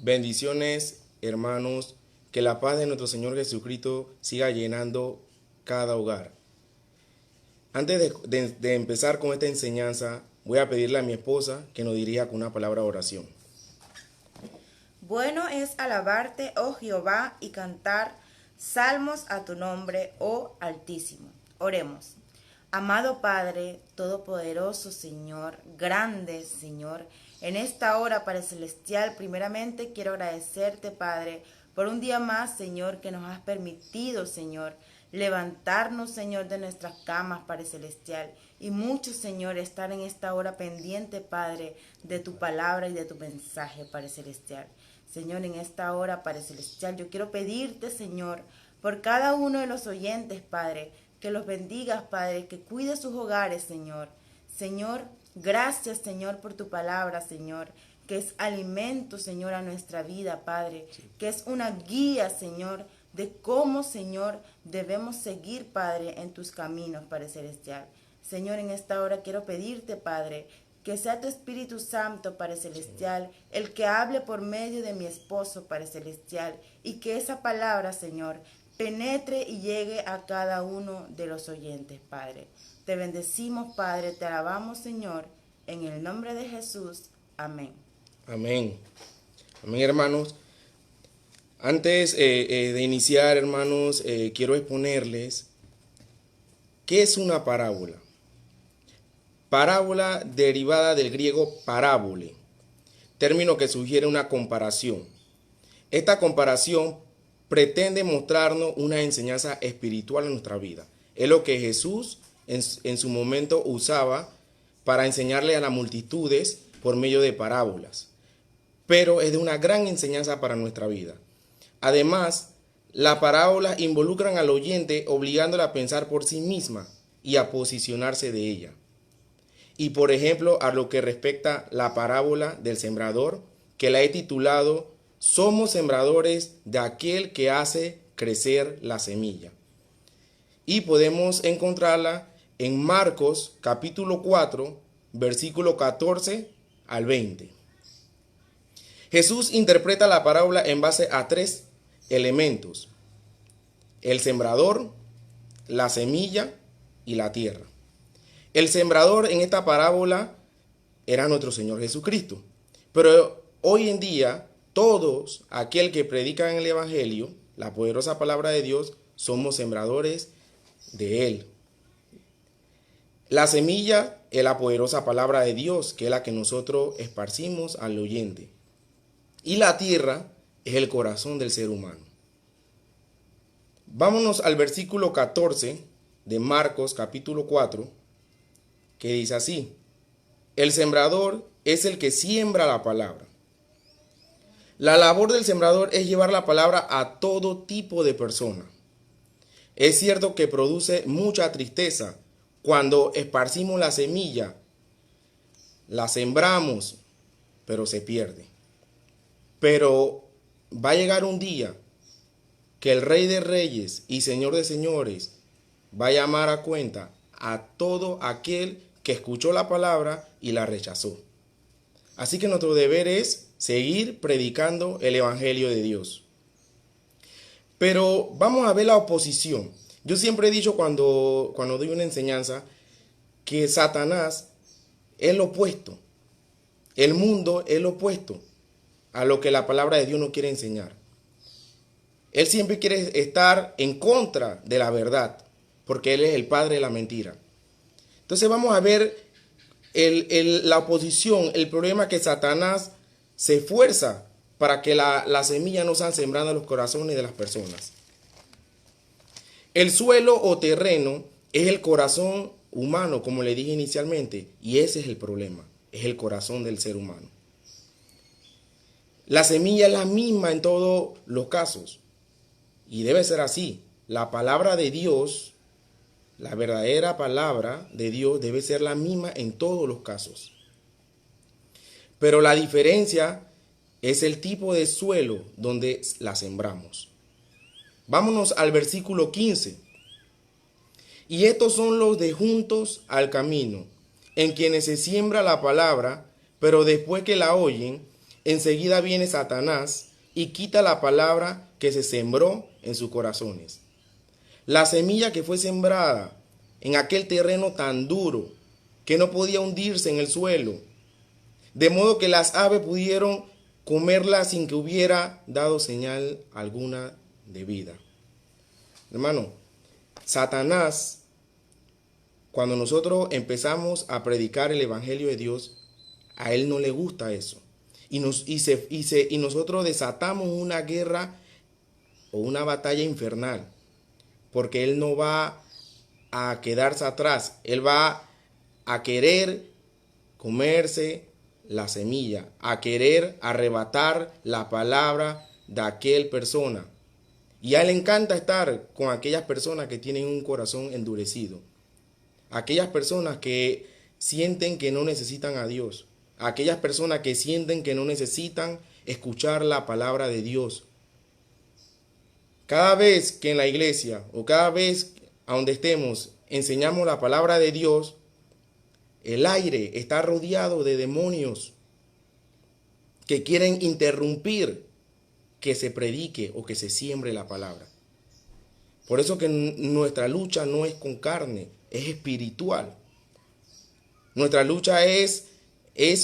Bendiciones, hermanos, que la paz de nuestro Señor Jesucristo siga llenando cada hogar. Antes de empezar con esta enseñanza, voy a pedirle a mi esposa que nos dirija con una palabra de oración. Bueno es alabarte, oh Jehová, y cantar salmos a tu nombre, oh Altísimo. Oremos. Amado Padre, Todopoderoso Señor, grande Señor, en esta hora, Padre Celestial, primeramente quiero agradecerte, Padre, por un día más, Señor, que nos has permitido, Señor, levantarnos, Señor, de nuestras camas, Padre Celestial, y mucho, Señor, estar en esta hora pendiente, Padre, de tu palabra y de tu mensaje, Padre Celestial. Señor, en esta hora, Padre Celestial, yo quiero pedirte, Señor, por cada uno de los oyentes, Padre, que los bendigas, Padre, que cuide sus hogares, Señor. Señor, gracias, Señor, por tu palabra, Señor, que es alimento, Señor, a nuestra vida, Padre, que es una guía, Señor, de cómo, Señor, debemos seguir, Padre, en tus caminos, Padre Celestial. Señor, en esta hora quiero pedirte, Padre, que sea tu Espíritu Santo, Padre Celestial, el que hable por medio de mi esposo, Padre Celestial, y que esa palabra, Señor, penetre y llegue a cada uno de los oyentes, Padre. Te bendecimos, Padre, te alabamos, Señor, en el nombre de Jesús. Amén. Amén. Amén, hermanos. Antes de iniciar, hermanos, quiero exponerles qué es una parábola. Parábola derivada del griego parábole, término que sugiere una comparación. Esta comparación pretende mostrarnos una enseñanza espiritual en nuestra vida. Es lo que Jesús en su momento usaba para enseñarle a las multitudes por medio de parábolas. Pero es de una gran enseñanza para nuestra vida. Además, las parábolas involucran al oyente obligándole a pensar por sí misma y a posicionarse de ella. Y por ejemplo, a lo que respecta la parábola del sembrador, que la he titulado Somos sembradores de aquel que hace crecer la semilla. Y podemos encontrarla en Marcos capítulo 4, versículo 14 al 20. Jesús interpreta la parábola en base a tres elementos: el sembrador, la semilla y la tierra. El sembrador en esta parábola era nuestro Señor Jesucristo. Pero hoy en día, todos aquel que predican el Evangelio, la poderosa palabra de Dios, somos sembradores de Él. La semilla es la poderosa palabra de Dios, que es la que nosotros esparcimos al oyente. Y la tierra es el corazón del ser humano. Vámonos al versículo 14 de Marcos capítulo 4, que dice así: el sembrador es el que siembra la palabra. La labor del sembrador es llevar la palabra a todo tipo de persona. Es cierto que produce mucha tristeza cuando esparcimos la semilla, la sembramos, pero se pierde. Pero va a llegar un día que el Rey de Reyes y Señor de Señores va a llamar a cuenta a todo aquel que escuchó la palabra y la rechazó. Así que nuestro deber es seguir predicando el Evangelio de Dios. Pero vamos a ver la oposición. Yo siempre he dicho cuando doy una enseñanza que Satanás es lo opuesto. El mundo es lo opuesto a lo que la palabra de Dios nos quiere enseñar. Él siempre quiere estar en contra de la verdad, porque Él es el padre de la mentira. Entonces vamos a ver la oposición, el problema que Satanás se esfuerza para que la semilla no sea sembrada en los corazones de las personas. El suelo o terreno es el corazón humano, como le dije inicialmente, y ese es el problema, es el corazón del ser humano. La semilla es la misma en todos los casos, y debe ser así. La palabra de Dios, la verdadera palabra de Dios, debe ser la misma en todos los casos. Pero la diferencia es el tipo de suelo donde la sembramos. Vámonos al versículo 15. Y estos son los de juntos al camino, en quienes se siembra la palabra, pero después que la oyen, enseguida viene Satanás y quita la palabra que se sembró en sus corazones. La semilla que fue sembrada en aquel terreno tan duro que no podía hundirse en el suelo, de modo que las aves pudieron comerla sin que hubiera dado señal alguna de vida. Hermano, Satanás, cuando nosotros empezamos a predicar el Evangelio de Dios, a él no le gusta eso. Y nosotros desatamos una guerra o una batalla infernal, porque él no va a quedarse atrás, él va a querer comerse la semilla, a querer arrebatar la palabra de aquel persona. Y a él le encanta estar con aquellas personas que tienen un corazón endurecido, aquellas personas que sienten que no necesitan a Dios, aquellas personas que sienten que no necesitan escuchar la palabra de Dios. Cada vez que en la iglesia o cada vez a donde estemos enseñamos la palabra de Dios, el aire está rodeado de demonios que quieren interrumpir que se predique o que se siembre la palabra. Por eso que nuestra lucha no es con carne, es espiritual. Nuestra lucha es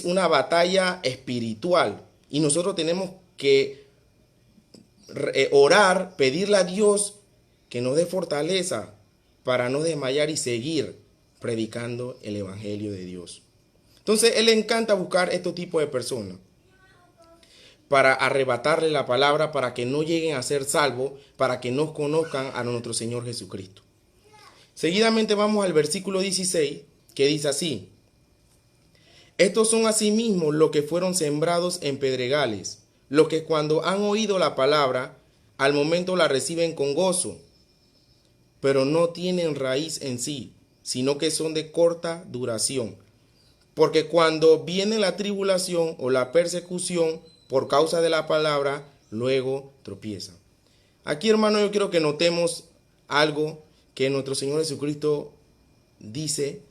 una batalla espiritual y nosotros tenemos que orar, pedirle a Dios que nos dé fortaleza para no desmayar y seguir predicando el Evangelio de Dios. Entonces, él le encanta buscar este tipo de personas para arrebatarle la palabra, para que no lleguen a ser salvos, para que no conozcan a nuestro Señor Jesucristo. Seguidamente vamos al versículo 16, que dice así: estos son asimismo los que fueron sembrados en pedregales, los que cuando han oído la palabra, al momento la reciben con gozo, pero no tienen raíz en sí, sino que son de corta duración. Porque cuando viene la tribulación o la persecución por causa de la palabra, luego tropiezan. Aquí, hermano, yo quiero que notemos algo que nuestro Señor Jesucristo dice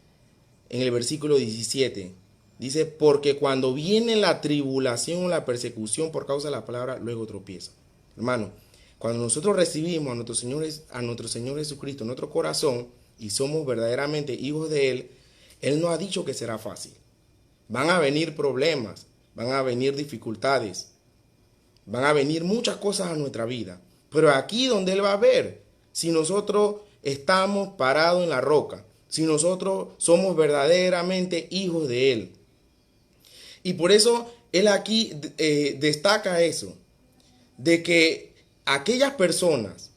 en el versículo 17. Dice, porque cuando viene la tribulación o la persecución por causa de la palabra, luego tropieza. Hermano, cuando nosotros recibimos a nuestro Señor Jesucristo en nuestro corazón y somos verdaderamente hijos de Él, Él no ha dicho que será fácil. Van a venir problemas, van a venir dificultades, van a venir muchas cosas a nuestra vida. Pero aquí donde Él va a ver, si nosotros estamos parados en la roca, si nosotros somos verdaderamente hijos de Él. Y por eso Él aquí destaca eso, de que aquellas personas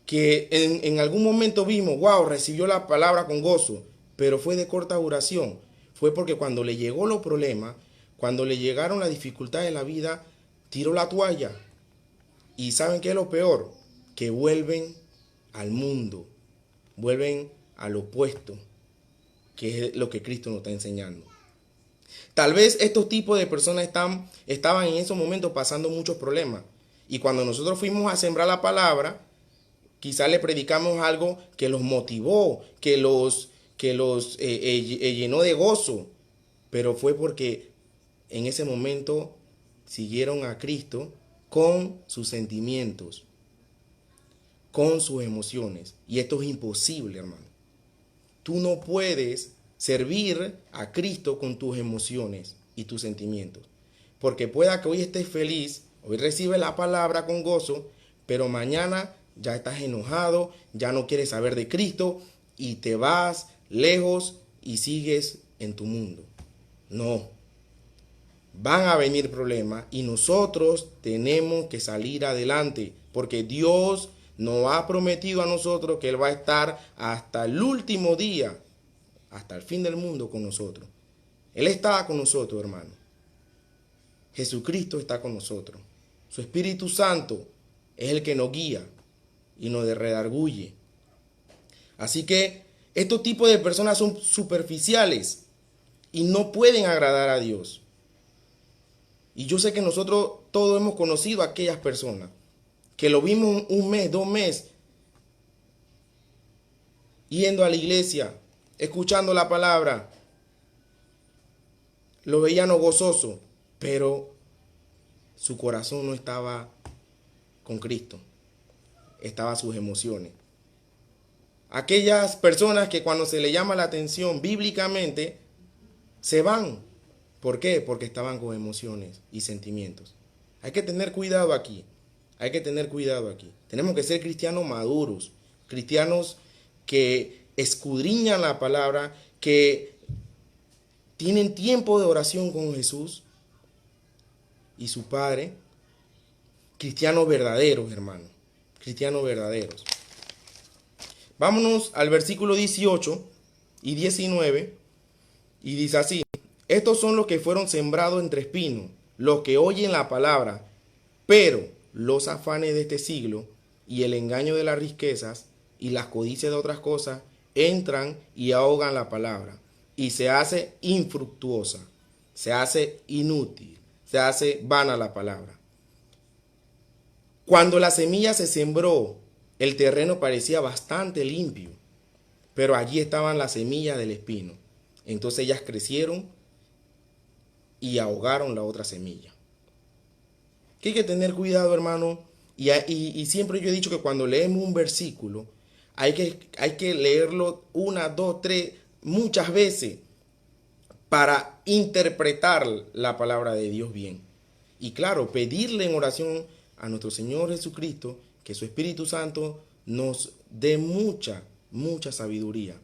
que en algún momento vimos, wow, recibió la palabra con gozo, pero fue de corta duración, fue porque cuando le llegó los problemas, cuando le llegaron las dificultades de la vida, tiró la toalla. Y ¿saben qué es lo peor? Que vuelven al mundo, vuelven al opuesto, que es lo que Cristo nos está enseñando. Tal vez estos tipos de personas estaban en esos momentos pasando muchos problemas. Y cuando nosotros fuimos a sembrar la palabra, quizás le predicamos algo que los motivó, que los llenó de gozo. Pero fue porque en ese momento siguieron a Cristo con sus sentimientos, con sus emociones. Y esto es imposible, hermano. Tú no puedes servir a Cristo con tus emociones y tus sentimientos. Porque pueda que hoy estés feliz, hoy recibes la palabra con gozo, pero mañana ya estás enojado, ya no quieres saber de Cristo y te vas lejos y sigues en tu mundo. No. Van a venir problemas y nosotros tenemos que salir adelante, porque Dios nos ha prometido a nosotros que Él va a estar hasta el último día, hasta el fin del mundo con nosotros. Él está con nosotros, hermano. Jesucristo está con nosotros. Su Espíritu Santo es el que nos guía y nos redarguye. Así que estos tipos de personas son superficiales y no pueden agradar a Dios. Y yo sé que nosotros todos hemos conocido a aquellas personas que lo vimos un mes, 2 meses, yendo a la iglesia, escuchando la palabra, lo veíamos gozoso, pero su corazón no estaba con Cristo, estaban sus emociones. Aquellas personas que cuando se le llama la atención bíblicamente, se van. ¿Por qué? Porque estaban con emociones y sentimientos. Hay que tener cuidado aquí. Hay que tener cuidado aquí. Tenemos que ser cristianos maduros, cristianos que escudriñan la palabra, que tienen tiempo de oración con Jesús y su Padre. Cristianos verdaderos, hermanos. Cristianos verdaderos. Vámonos al versículo 18 y 19 y dice así: estos son los que fueron sembrados entre espinos, los que oyen la palabra, pero los afanes de este siglo y el engaño de las riquezas y las codicias de otras cosas entran y ahogan la palabra y se hace infructuosa, se hace inútil, se hace vana la palabra. Cuando la semilla se sembró, el terreno parecía bastante limpio, pero allí estaban las semillas del espino. Entonces ellas crecieron y ahogaron la otra semilla. Que hay que tener cuidado, hermano. Y siempre yo he dicho que cuando leemos un versículo, hay que leerlo una, dos, tres, muchas veces para interpretar la palabra de Dios bien. Y claro, pedirle en oración a nuestro Señor Jesucristo que su Espíritu Santo nos dé mucha sabiduría.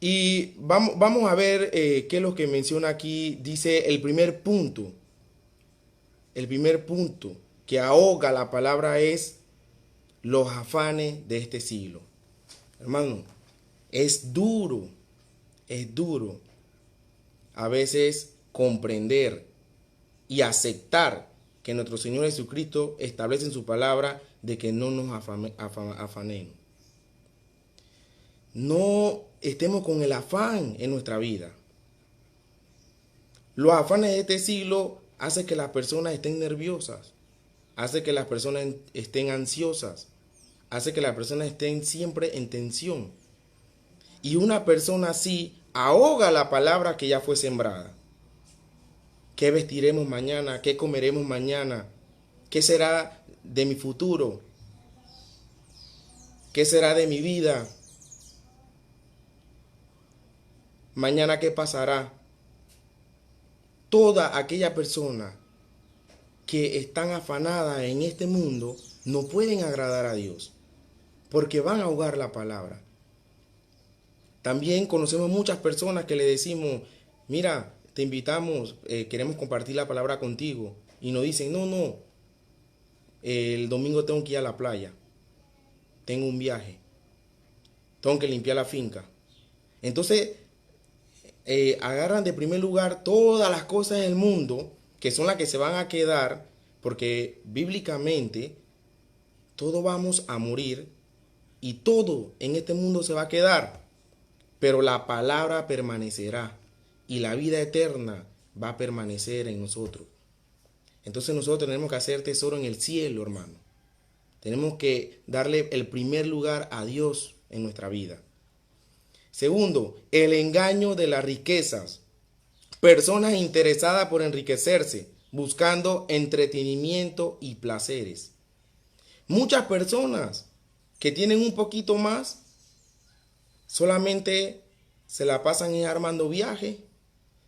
Y vamos a ver qué es lo que menciona aquí. Dice el primer punto que ahoga la palabra es los afanes de este siglo. Hermano, es duro a veces comprender y aceptar que nuestro Señor Jesucristo establece en su palabra de que no nos afanemos. No estemos con el afán en nuestra vida. Los afanes de este siglo hacen que las personas estén nerviosas, hace que las personas estén ansiosas, hace que las personas estén siempre en tensión. Y una persona así ahoga la palabra que ya fue sembrada. ¿Qué vestiremos mañana? ¿Qué comeremos mañana? ¿Qué será de mi futuro? ¿Qué será de mi vida? Mañana, ¿qué pasará? Toda aquella persona que están afanadas en este mundo no pueden agradar a Dios, porque van a ahogar la palabra. También conocemos muchas personas que le decimos, mira, te invitamos, queremos compartir la palabra contigo. Y nos dicen, no, el domingo tengo que ir a la playa, tengo un viaje, tengo que limpiar la finca. Entonces, agarran de primer lugar todas las cosas del mundo, que son las que se van a quedar, porque bíblicamente todos vamos a morir y todo en este mundo se va a quedar, pero la palabra permanecerá y la vida eterna va a permanecer en nosotros. Entonces nosotros tenemos que hacer tesoro en el cielo, hermano. Tenemos que darle el primer lugar a Dios en nuestra vida. Segundo, el engaño de las riquezas. Personas interesadas por enriquecerse, buscando entretenimiento y placeres. Muchas personas que tienen un poquito más, solamente se la pasan armando viajes,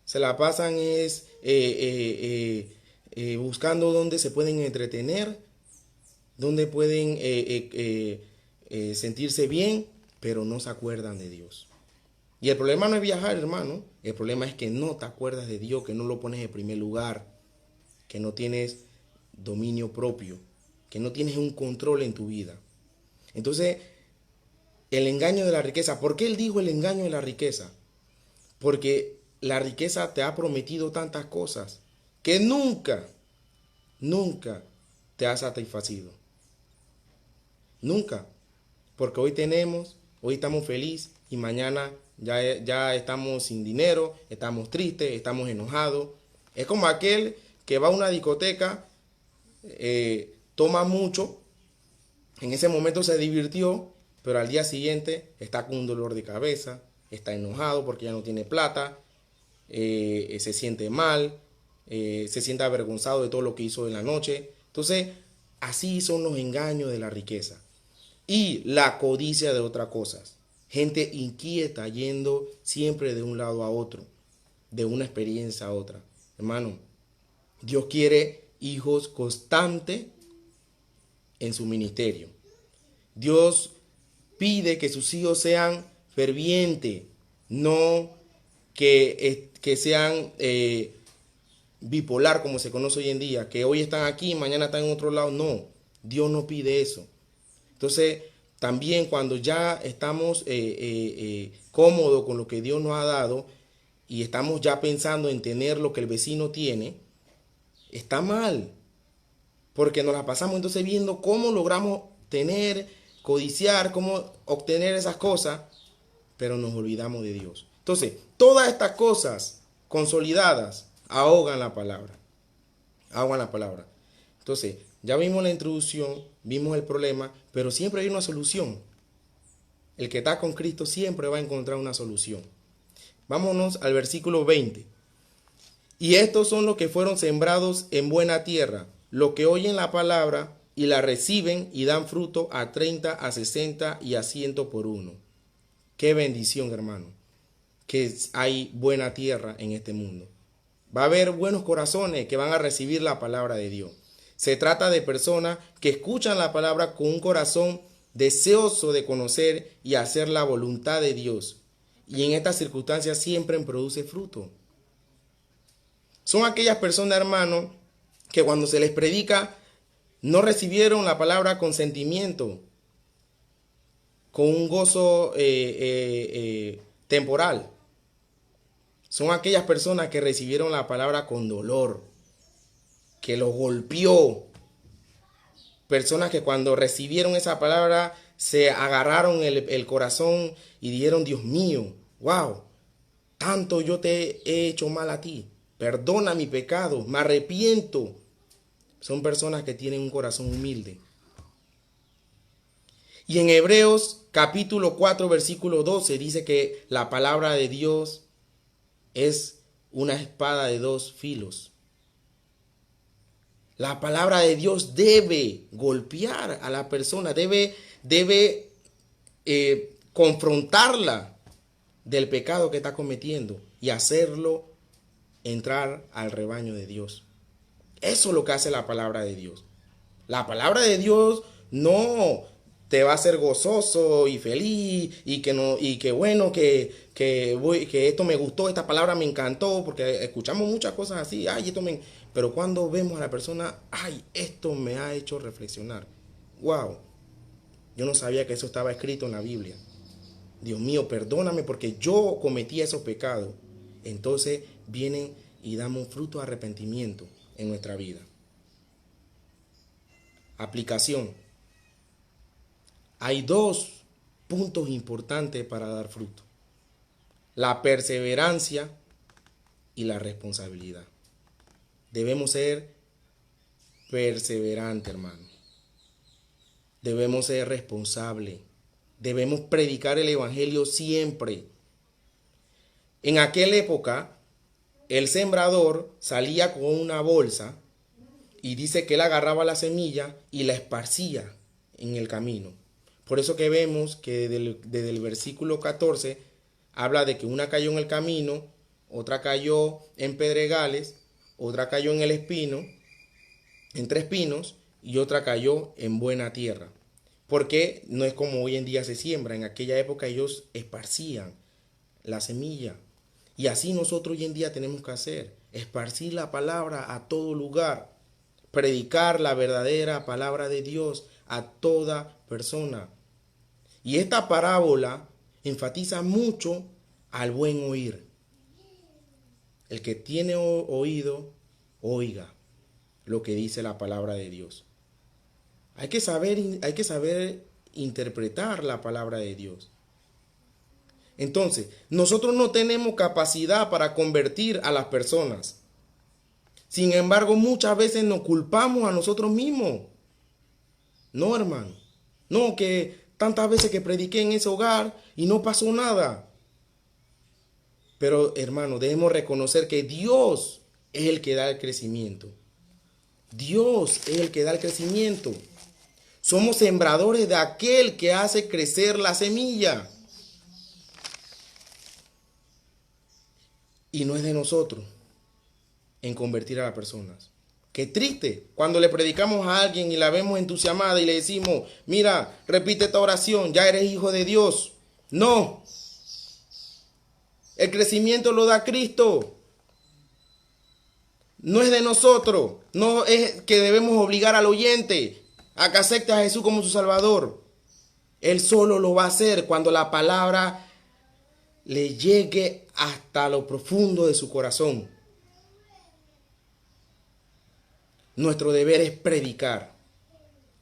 se la pasan buscando dónde se pueden entretener, dónde pueden sentirse bien, pero no se acuerdan de Dios. Y el problema no es viajar, hermano. El problema es que no te acuerdas de Dios, que no lo pones en primer lugar, que no tienes dominio propio, que no tienes un control en tu vida. Entonces, el engaño de la riqueza. ¿Por qué él dijo el engaño de la riqueza? Porque la riqueza te ha prometido tantas cosas que nunca te ha satisfacido. Nunca. Porque hoy estamos felices y mañana ya estamos sin dinero, estamos tristes, estamos enojados. Es como aquel que va a una discoteca, toma mucho, en ese momento se divirtió, pero al día siguiente está con un dolor de cabeza, está enojado porque ya no tiene plata, se siente mal, se sienta avergonzado de todo lo que hizo en la noche. Entonces, así son los engaños de la riqueza. Y la codicia de otras cosas. Gente inquieta yendo siempre de un lado a otro, de una experiencia a otra. Hermano, Dios quiere hijos constantes en su ministerio. Dios pide que sus hijos sean fervientes, no que sean bipolar como se conoce hoy en día, que hoy están aquí, mañana están en otro lado. No, Dios no pide eso. Entonces, también cuando ya estamos cómodos con lo que Dios nos ha dado y estamos ya pensando en tener lo que el vecino tiene, está mal. Porque nos la pasamos entonces viendo cómo logramos tener, codiciar, cómo obtener esas cosas, pero nos olvidamos de Dios. Entonces, todas estas cosas consolidadas ahogan la palabra. Ahogan la palabra. Entonces, ya vimos la introducción, vimos el problema, pero siempre hay una solución. El que está con Cristo siempre va a encontrar una solución. Vámonos al versículo 20. Y estos son los que fueron sembrados en buena tierra, los que oyen la palabra y la reciben y dan fruto a 30, a 60 y a 100 por uno. Qué bendición, hermano, que hay buena tierra en este mundo. Va a haber buenos corazones que van a recibir la palabra de Dios. Se trata de personas que escuchan la palabra con un corazón deseoso de conocer y hacer la voluntad de Dios. Y en estas circunstancias siempre produce fruto. Son aquellas personas, hermanos, que cuando se les predica no recibieron la palabra con sentimiento, con un gozo temporal. Son aquellas personas que recibieron la palabra con dolor, que los golpeó. Personas que cuando recibieron esa palabra se agarraron el corazón y dijeron: Dios mío, wow, tanto yo te he hecho mal a ti. Perdona mi pecado, me arrepiento. Son personas que tienen un corazón humilde. Y en Hebreos capítulo 4 versículo 12 dice que la palabra de Dios es una espada de dos filos. La palabra de Dios debe golpear a la persona, debe confrontarla del pecado que está cometiendo y hacerlo entrar al rebaño de Dios. Eso es lo que hace la palabra de Dios. La palabra de Dios no te va a hacer gozoso y feliz y que bueno, que esto me gustó, esta palabra me encantó, porque escuchamos muchas cosas así, pero cuando vemos a la persona, esto me ha hecho reflexionar. Wow, yo no sabía que eso estaba escrito en la Biblia. Dios mío, perdóname porque yo cometí esos pecados. Entonces vienen y damos fruto de arrepentimiento en nuestra vida. Aplicación. Hay dos puntos importantes para dar fruto: la perseverancia y la responsabilidad. Debemos ser perseverantes, hermano. Debemos ser responsables. Debemos predicar el evangelio siempre. En aquella época, el sembrador salía con una bolsa y dice que él agarraba la semilla y la esparcía en el camino. Por eso que vemos que desde el versículo 14 habla de que una cayó en el camino, otra cayó en pedregales, otra cayó en el espino, entre espinos, y otra cayó en buena tierra. Porque no es como hoy en día se siembra. En aquella época ellos esparcían la semilla. Y así nosotros hoy en día tenemos que hacer: esparcir la palabra a todo lugar, predicar la verdadera palabra de Dios a toda persona. Y esta parábola enfatiza mucho al buen oír. El que tiene oído, oiga lo que dice la palabra de Dios. Hay que saber interpretar la palabra de Dios. Entonces, nosotros no tenemos capacidad para convertir a las personas. Sin embargo, muchas veces nos culpamos a nosotros mismos. No, hermano. No, que tantas veces que prediqué en ese hogar y no pasó nada. Pero, hermano, debemos reconocer que Dios es el que da el crecimiento. Dios es el que da el crecimiento. Somos sembradores de aquel que hace crecer la semilla. Y no es de nosotros en convertir a las personas. Qué triste cuando le predicamos a alguien y la vemos entusiasmada y le decimos, mira, repite esta oración, ya eres hijo de Dios. No. El crecimiento lo da Cristo. No es de nosotros. No es que debemos obligar al oyente a que acepte a Jesús como su Salvador. Él solo lo va a hacer cuando la palabra le llegue hasta lo profundo de su corazón. Nuestro deber es predicar.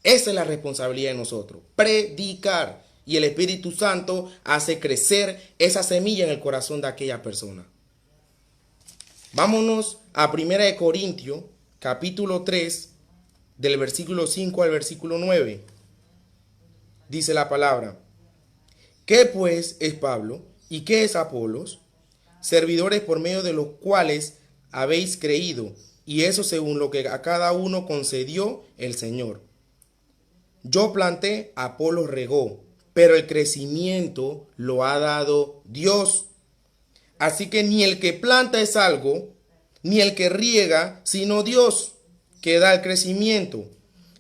Esa es la responsabilidad de nosotros. Predicar. Y el Espíritu Santo hace crecer esa semilla en el corazón de aquella persona. Vámonos a 1 Corintios, capítulo 3, del versículo 5 al versículo 9. Dice la palabra: ¿qué pues es Pablo y qué es Apolos? Servidores por medio de los cuales habéis creído, y eso según lo que a cada uno concedió el Señor. Yo planté, Apolos regó, pero el crecimiento lo ha dado Dios. Así que ni el que planta es algo, ni el que riega, sino Dios, que da el crecimiento.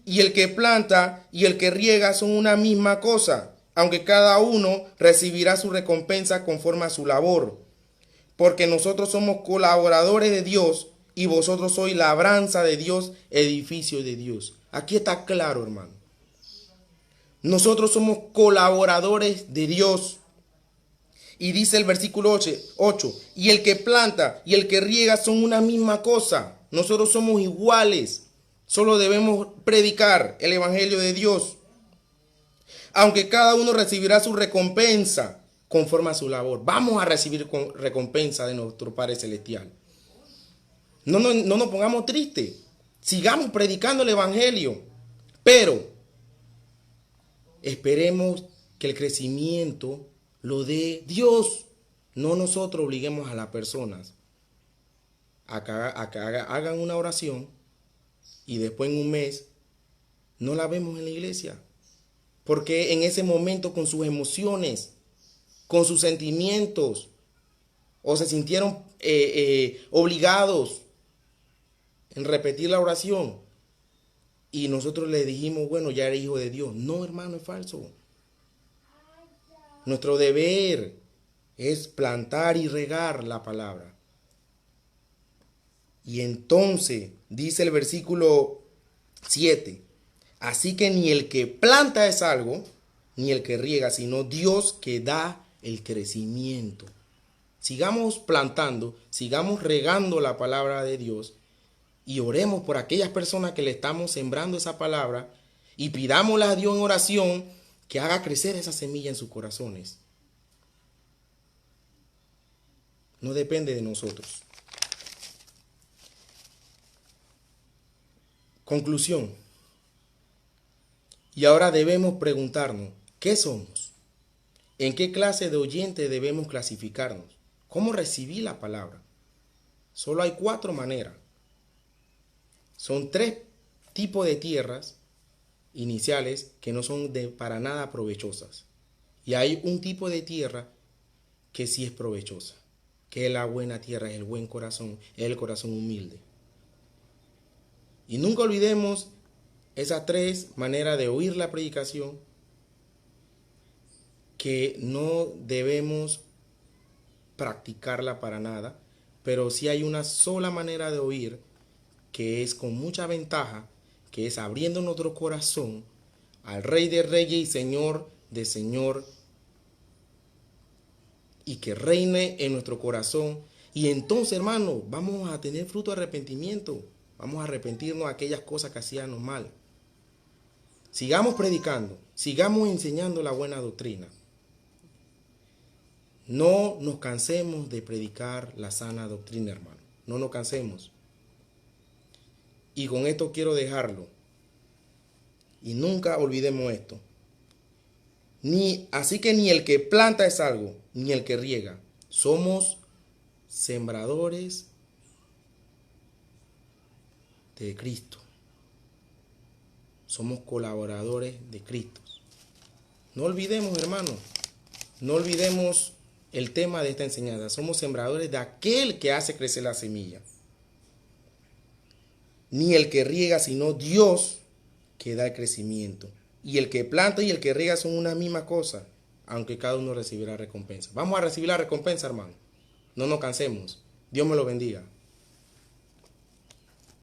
Y el que planta y el que riega son una misma cosa, aunque cada uno recibirá su recompensa conforme a su labor. Porque nosotros somos colaboradores de Dios y vosotros sois labranza de Dios, edificio de Dios. Aquí está claro, hermano. Nosotros somos colaboradores de Dios. Y dice el versículo 8, y el que planta y el que riega son una misma cosa. Nosotros somos iguales. Solo debemos predicar el evangelio de Dios. Aunque cada uno recibirá su recompensa conforme a su labor. Vamos a recibir recompensa de nuestro Padre Celestial. No nos pongamos tristes. Sigamos predicando el evangelio. Pero esperemos que el crecimiento lo dé Dios. No nosotros obliguemos a las personas a que hagan una oración y después en un mes no la vemos en la iglesia. Porque en ese momento con sus emociones, con sus sentimientos, o se sintieron obligados en repetir la oración. Y nosotros le dijimos, bueno, ya eres hijo de Dios. No, hermano, es falso. Nuestro deber es plantar y regar la palabra. Y entonces, dice el versículo 7, así que ni el que planta es algo, ni el que riega, sino Dios que da el crecimiento. Sigamos plantando, sigamos regando la palabra de Dios y oremos por aquellas personas que le estamos sembrando esa palabra y pidámosle a Dios en oración que haga crecer esa semilla en sus corazones. No depende de nosotros. Conclusión. Y ahora debemos preguntarnos, ¿qué somos? ¿En qué clase de oyente debemos clasificarnos? ¿Cómo recibí la palabra? Solo hay 4 maneras. Son 3 tipos de tierras iniciales que no son para nada provechosas. Y hay un tipo de tierra que sí es provechosa, que es la buena tierra, es el buen corazón, es el corazón humilde. Y nunca olvidemos esas 3 maneras de oír la predicación, que no debemos practicarla para nada, pero sí hay una sola manera de oír que es con mucha ventaja, que es abriendo nuestro corazón al Rey de Reyes y Señor de Señor, y que reine en nuestro corazón. Y entonces, hermano, vamos a tener fruto de arrepentimiento. Vamos a arrepentirnos de aquellas cosas que hacíamos mal. Sigamos predicando, sigamos enseñando la buena doctrina. No nos cansemos de predicar la sana doctrina, hermano. No nos cansemos. Y con esto quiero dejarlo. Y nunca olvidemos esto. Así que ni el que planta es algo, ni el que riega. Somos sembradores de Cristo. Somos colaboradores de Cristo. No olvidemos, hermano, no olvidemos el tema de esta enseñanza. Somos sembradores de aquel que hace crecer la semilla. Ni el que riega, sino Dios que da el crecimiento. Y el que planta y el que riega son una misma cosa, aunque cada uno recibirá recompensa. Vamos a recibir la recompensa, hermano. No nos cansemos. Dios me lo bendiga.